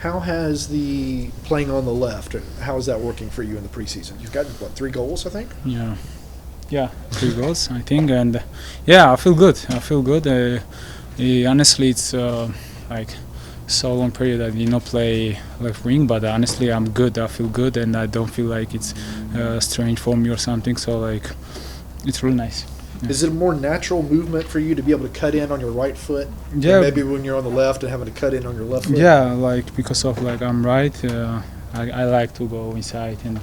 How has the playing on the left, how is that working for you in the preseason? You've gotten, 3 goals, I think? Yeah, 3 goals, I think. And, yeah, I feel good. Honestly, it's like so long period I did not play left wing, but honestly, I'm good. I feel good, and I don't feel like it's strange for me or something. So, like, it's really nice. Yeah. Is it a more natural movement for you to be able to cut in on your right foot? Yeah. Maybe when you're on the left and having to cut in on your left foot? Yeah, like because of like I'm right, I like to go inside and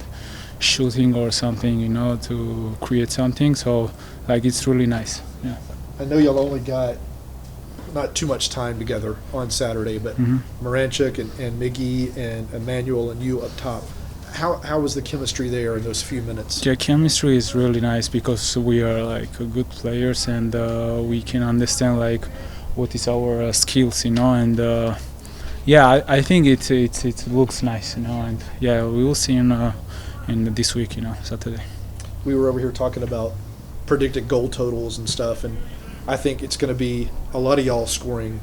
shooting or something, to create something. So like it's really nice. Yeah. I know y'all only got not too much time together on Saturday, but Moranchuk and Miggy and Emmanuel and you up top. How was the chemistry there in those few minutes? Yeah, chemistry is really nice because we are like good players and we can understand like what is our skills, and yeah, I think it looks nice, and yeah, we will see in this week, Saturday. We were over here talking about predicted goal totals and stuff, and I think it's going to be a lot of y'all scoring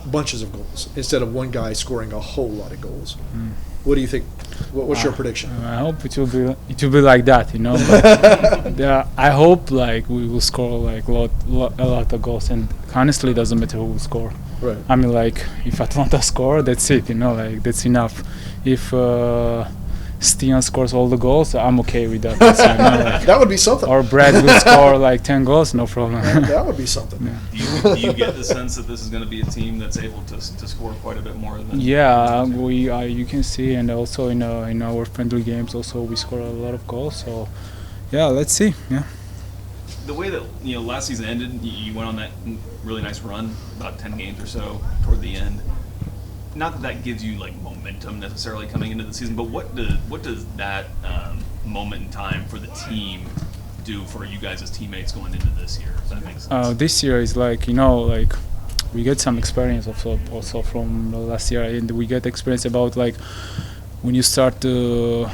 bunches of goals instead of one guy scoring a whole lot of goals. What do you think? What's your prediction? I hope it will be like that, But I hope like we will score like a lot of goals, and honestly, it doesn't matter who will score. Right. I mean, like if Atlanta score, that's it, like that's enough. If Stian scores all the goals, I'm okay with that. Like, that would be something. Or Brad will score like 10 goals, no problem. That would be something. Yeah. Do you get the sense that this is going to be a team that's able to score quite a bit more than? Yeah, you can see, and also in our friendly games, also we score a lot of goals. So, yeah, let's see. Yeah. The way that last season ended, you went on that really nice run, about 10 games or so toward the end. Not that gives you like momentum necessarily coming into the season, but what does that moment in time for the team do for you guys as teammates going into this year? If that makes sense. This year is like like we get some experience also from last year, and we get experience about like when you start to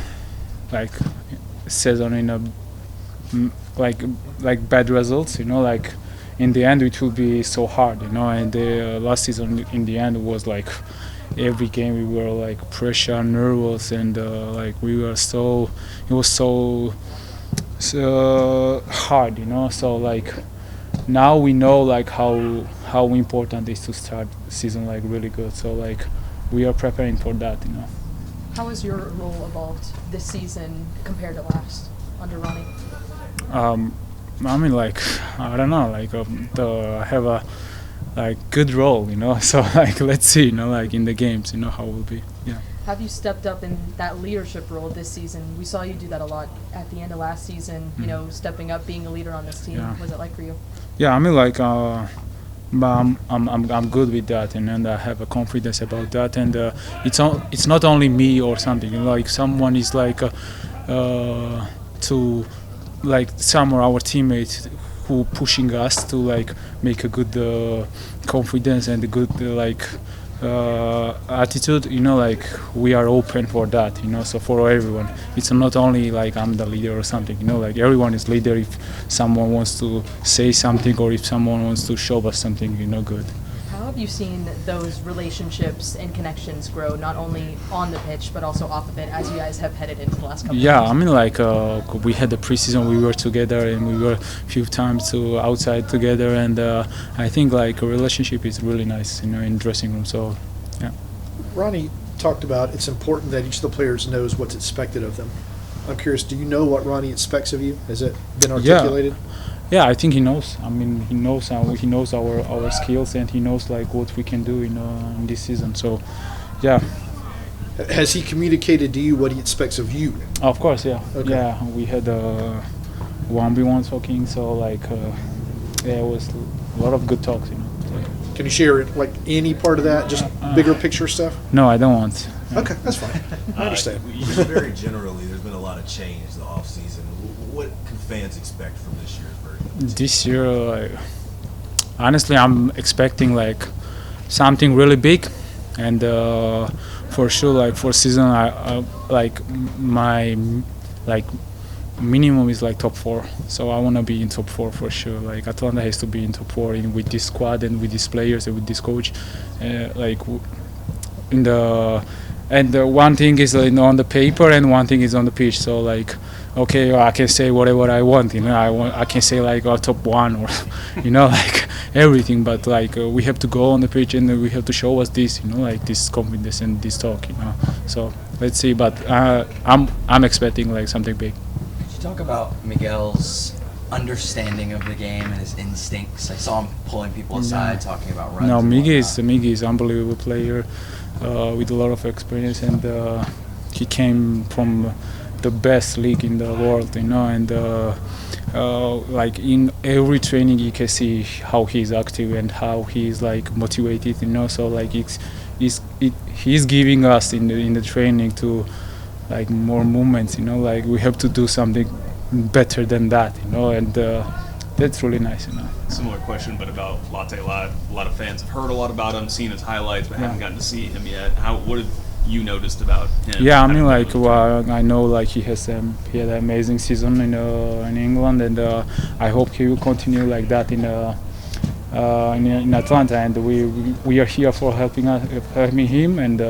like season in a like bad results, like in the end it will be so hard, and the last season in the end was like every game we were like pressure, nervous, and like we were it was so hard, so like now we know like how important it is to start the season like really good, so like we are preparing for that. How has your role evolved this season compared to last under Ronnie? I mean, like I don't know, like I have a like good role, so like let's see, like in the games, how it will be. Yeah. Have you stepped up in that leadership role this season? We saw you do that a lot at the end of last season, stepping up, being a leader on this team. Yeah. What's it like for you? Yeah, I mean, like I'm good with that, and I have a confidence about that, and it's not only me or something, like someone is like to like some of our teammates who pushing us to like make a good confidence and a good attitude, like we are open for that, so for everyone. It's not only like I'm the leader or something, like everyone is leader if someone wants to say something or if someone wants to show us something, good. How have you seen those relationships and connections grow, not only on the pitch but also off of it, as you guys have headed into the last couple of years? I mean, like we had the preseason, we were together, and we were a few times to outside together, and I think like a relationship is really nice, in dressing room. So, yeah. Ronnie talked about it's important that each of the players knows what's expected of them. I'm curious, do you know what Ronnie expects of you? Has it been articulated? Yeah, I think he knows. I mean, he knows our skills, and he knows like what we can do in this season. So, yeah. Has he communicated to you what he expects of you? Of course, yeah. Okay. Yeah, we had 1v1 talking, so like it was a lot of good talks, Can you share like any part of that, just bigger picture stuff? No, I don't want. Okay, that's fine. I understand. Very generally, there's been a lot of change the off season. What can fans expect from this year's version? This year, honestly, I'm expecting like something really big, and for sure, like for season, I like my minimum is like top 4. So I want to be in top 4 for sure. Like Atlanta has to be in top 4 with this squad and with these players and with this coach. one thing is on the paper and one thing is on the pitch. So like, okay, I can say whatever I want, I can say like top one or like everything, but like we have to go on the pitch and we have to show us this, like this confidence and this talk, so let's see, but I'm expecting like something big. Could you talk about Miguel's understanding of the game and his instincts? I saw him pulling people aside, talking about runs. No, Miggy is unbelievable player with a lot of experience, and he came from the best league in the world, and like in every training you can see how he's active and how he's like motivated, so like he's giving us in the training to like more movements, like we have to do something better than that, and that's really nice, Similar question, but about Latte Lot. A lot of fans have heard a lot about him, seen his highlights, but haven't gotten to see him yet. What have you noticed about him? Yeah, I mean, like I know like he had an amazing season in England, and I hope he will continue like that in Atlanta, and we are here for helping him, and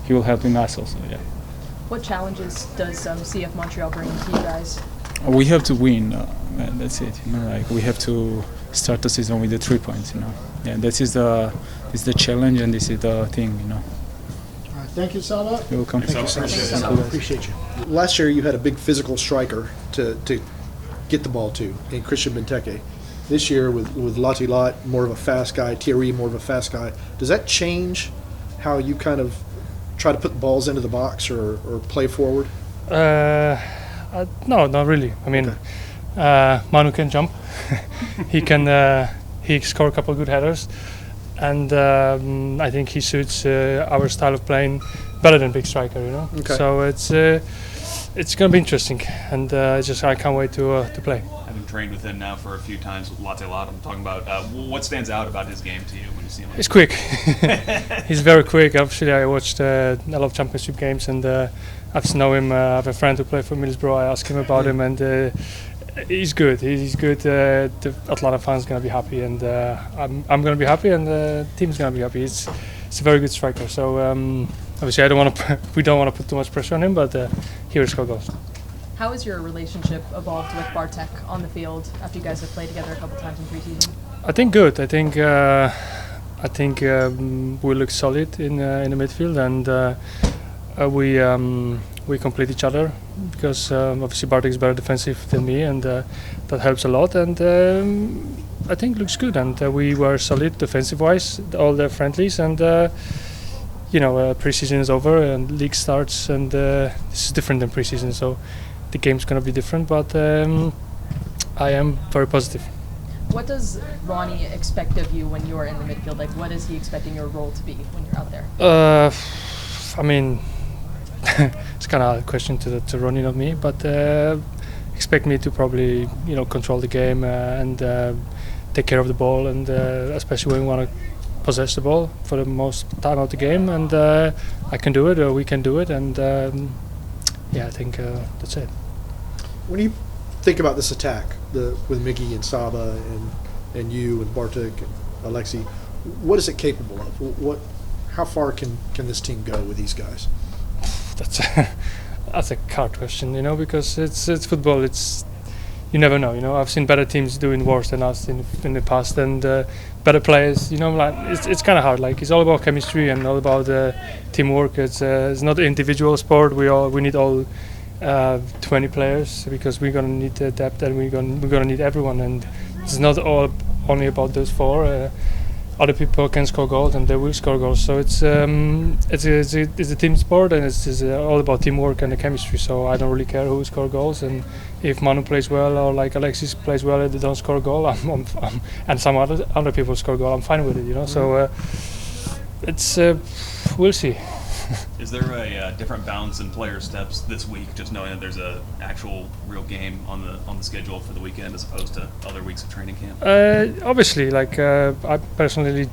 he will helping us also. Yeah. What challenges does CF Montreal bring to you guys? We have to win. That's it. Like we have to start the season with the 3 points. Yeah, this is the challenge, and this is the thing. All right, thank you, Saba. You're welcome. Thanks, Saba. Appreciate you. Last year you had a big physical striker to get the ball to in Christian Benteke. This year with Latte Lot, more of a fast guy, Thierry more of a fast guy. Does that change how you kind of try to put balls into the box or play forward? No, not really. I mean, Manu can jump. He scored a couple of good headers, and I think he suits our style of playing better than big striker. Okay. So it's gonna be interesting, and I can't wait to play. Having trained with him now for a few times with Latte Lot, I'm talking about what stands out about his game to you when you see him? He's quick. He's very quick. Actually, I watched a lot of championship games, and I've to know him. I have a friend who played for Middlesbrough. I asked him about him, and he's good. He's good. The Atlanta fans gonna be happy, and I'm gonna be happy, and the team's gonna be happy. It's a very good striker. So obviously, we don't want to put too much pressure on him, but he will score goals. How has your relationship evolved with Bartek on the field after you guys have played together a couple times in preseason? I think good. I think we look solid in the midfield, and we complete each other because obviously Bartek is better defensive than me, and that helps a lot. And I think it looks good, and we were solid defensive-wise all the friendlies, and preseason is over and league starts, and this is different than preseason, so the game's gonna be different. But I am very positive. What does Ronnie expect of you when you're in the midfield? Like, what is he expecting your role to be when you're out there? I mean, it's kind of a question to Ronnie, not me, but expect me to probably control the game and take care of the ball, and especially when we want to possess the ball for the most time of the game, and I can do it, or we can do it, and I think that's it. When you think about this attack with Miggy and Saba and you and Bartek and Alexei, what is it capable of? How far can this team go with these guys? That's a hard question, because it's football. You never know. I've seen better teams doing worse than us in the past, and better players. Like it's kind of hard. Like it's all about chemistry and all about teamwork. It's not an individual sport. We need all 20 players because we're gonna need the depth, and we're gonna need everyone. And it's not all only about those four. Other people can score goals, and they will score goals. So it's a team sport, and it's all about teamwork and the chemistry. So I don't really care who scores goals, and if Manu plays well or like Alexis plays well and they don't score a goal, and some other people score goal, I'm fine with it. So it's we'll see. Is there a different balance in player steps this week, just knowing that there's a actual real game on the schedule for the weekend as opposed to other weeks of training camp? Obviously, I personally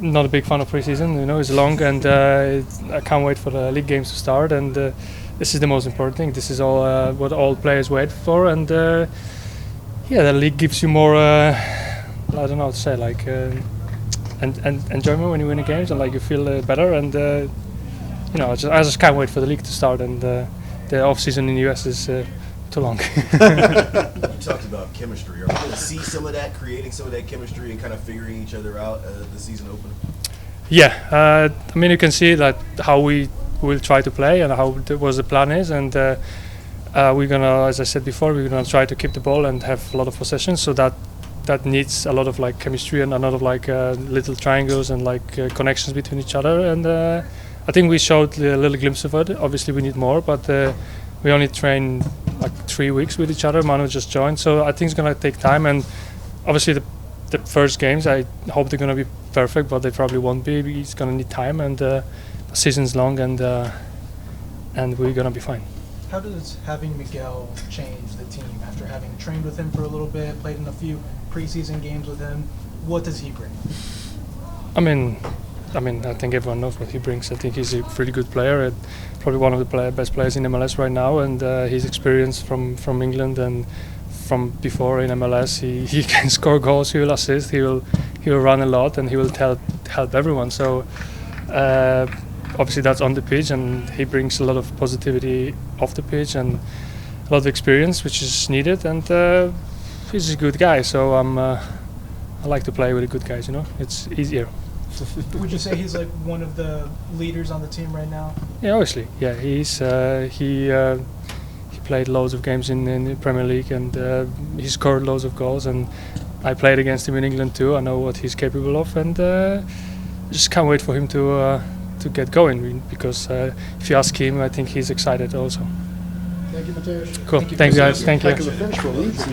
not a big fan of preseason. It's long, and I can't wait for the league games to start. And this is the most important thing. This is all what all players wait for. And the league gives you more. I don't know how to say, and enjoyment when you win the games, and you feel better, and I just can't wait for the league to start, and the off season in the US is too long. You talked about chemistry. Are we going to see some of that, creating some of that chemistry and kind of figuring each other out as the season opens? Yeah, I mean, you can see that how we will try to play and how what the plan is, and we're gonna, as I said before, we're gonna try to keep the ball and have a lot of possession. So that needs a lot of like chemistry and a lot of like little triangles and like connections between each other. And I think we showed a little glimpse of it. Obviously, we need more, but we only trained like 3 weeks with each other. Manu just joined, so I think it's gonna take time. And obviously, the first games, I hope they're gonna be perfect, but they probably won't be. It's gonna need time, and the season's long, and we're gonna be fine. How does having Miguel change the team after having trained with him for a little bit, played in a few preseason games with him? What does he bring? I mean, I think everyone knows what he brings. I think he's a pretty good player, and probably one of the best players in MLS right now. And his experience from England and from before in MLS, he can score goals, he will assist, he will run a lot, and he will help everyone. So obviously that's on the pitch, and he brings a lot of positivity off the pitch and a lot of experience, which is needed. And he's a good guy, so I like to play with the good guys. It's easier. Would you say he's like one of the leaders on the team right now? Yeah, obviously. Yeah, he played loads of games in the Premier League, and he scored loads of goals. And I played against him in England too. I know what he's capable of, and just can't wait for him to get going. Because if you ask him, I think he's excited also. Thank you, Mateusz. Cool. Thank you guys. Thank you. Heck of a finish for Leeds.